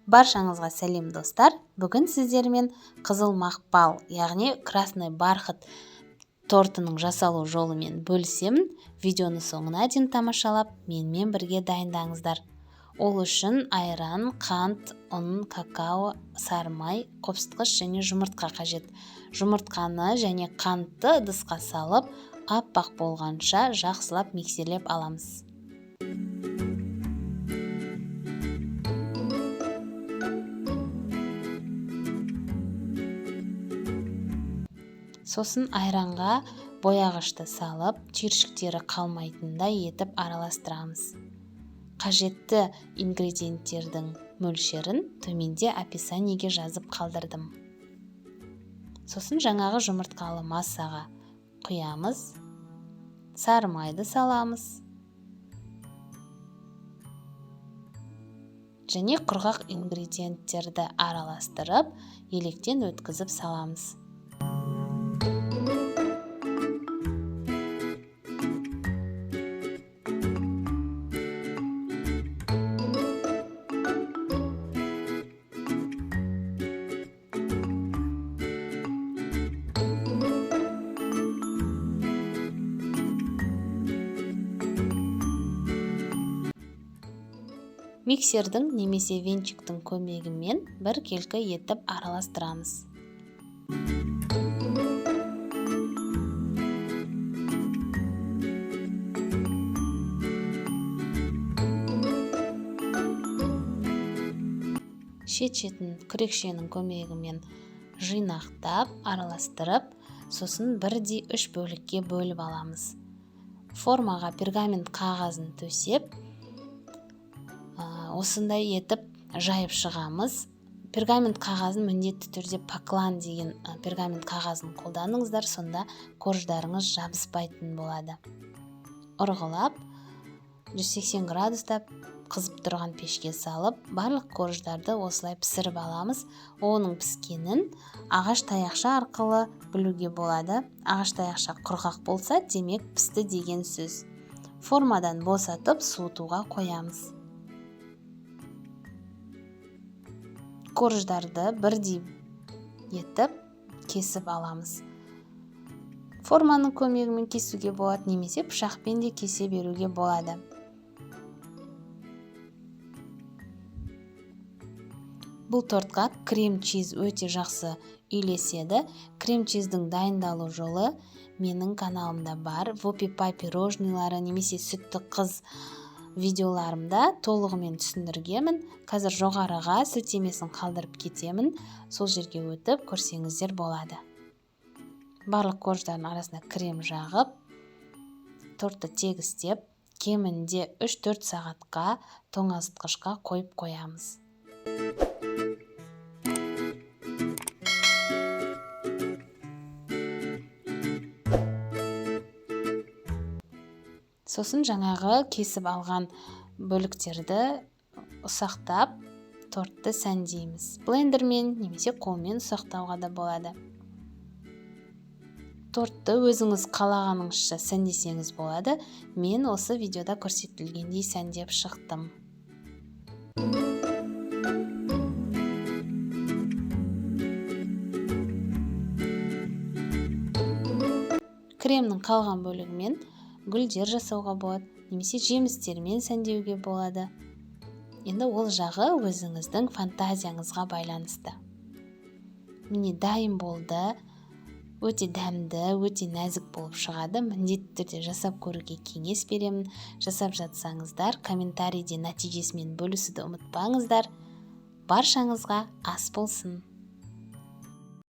Баршаңызға сәлем достар. Бүгін сіздермен қызыл мақпал, яғни красный бархат тортының жасалу жолымен бөлісемін. Видеоны соңына дейін тамашалап, менімен бірге дайындаңыздар. Ол үшін айран, қант, ұн, какао, сары май, қопсытқыш және жұмыртқа қажет. Жұмыртқаны және қантты ыдысқа салып, аппақ болғанша жақсылап миксерлеп аламыз. Сосын айранға бояғышты салып, түйіршіктері қалмайтындай етіп араластырамыз. Қажетті ингредиенттердің мөлшерін төменде описаниеге жазып қалдырдым. Сосын жаңағы жұмыртқалы массаға құямыз, сары майды саламыз және құрғақ ингредиенттерді араластырып, електен өткізіп саламыз. Миксердің немесе венчиктің көмегімен біркелкі етіп араластырамыз. Шет-шетін күрекшенің көмегімен жинақтап, араластырып, сосын 1/3 бөлікке бөліп аламыз. Формаға пергамент қағазын төсеп, осындай етіп жайып шығамыз. Пергамент қағазын міндетті түрде поклан деген пергамент қағазын қолданыңыздар, сонда корждарыңыз жабыспайтын болады. Ұрғылап, 180 градуста қызып тұрған пешке салып, барлық корждарды осылай пісіріп аламыз. Оның піскенін ағаш таяқша арқылы білуге болады. Ағаш таяқша құрғақ болса, демек пісті деген сөз. Формадан босатып, суытуға қоямыз. Корждарды бірдей етіп кесіп аламыз. Форманың көмегімен кесуге болады, немесе пышақпен де кесе беруге болады. Бұл тортқа крем-чиз өте жақсы үйлеседі. Крем-чиздің дайындалу жолы менің каналымда бар. Вопипай пирожныйлары немесе сүтті қыз видеоларымда толығымен түсіндіргемін. Қазір жоғарыға сілтемесін қалдырып кетемін. Сол жерге өтіп көрсеңіздер болады. Барлық корждардың арасына крем жағып, тортты тегістеп, кемінде 3-4 сағатқа тоңазытқышқа қойып қоямыз. Сосын жаңағы кесіп алған бөліктерді ұсақтап, тортты сәндейміз. Блендермен немесе қолмен ұсақтауға да болады. Тортты өзіңіз қалағаныңызша сәндесеңіз болады. Мен осы видеода көрсетілгендей сәндеп шықтым. Кремнің қалған бөлігімен гүлдер жасауға болады, немесе жемістермен сәндеуге болады. Енді ол жағы өзіңіздің фантазияңызға байланысты. Міне дайын болды. Өте дәмді, өте нәзік болып шығады. Міндетті түрде жасап көруге кеңес беремін. Жасап жатсаңыздар, комментарийде нәтижесімен бөлісуді ұмытпаңыздар. Баршаңызға ас болсын.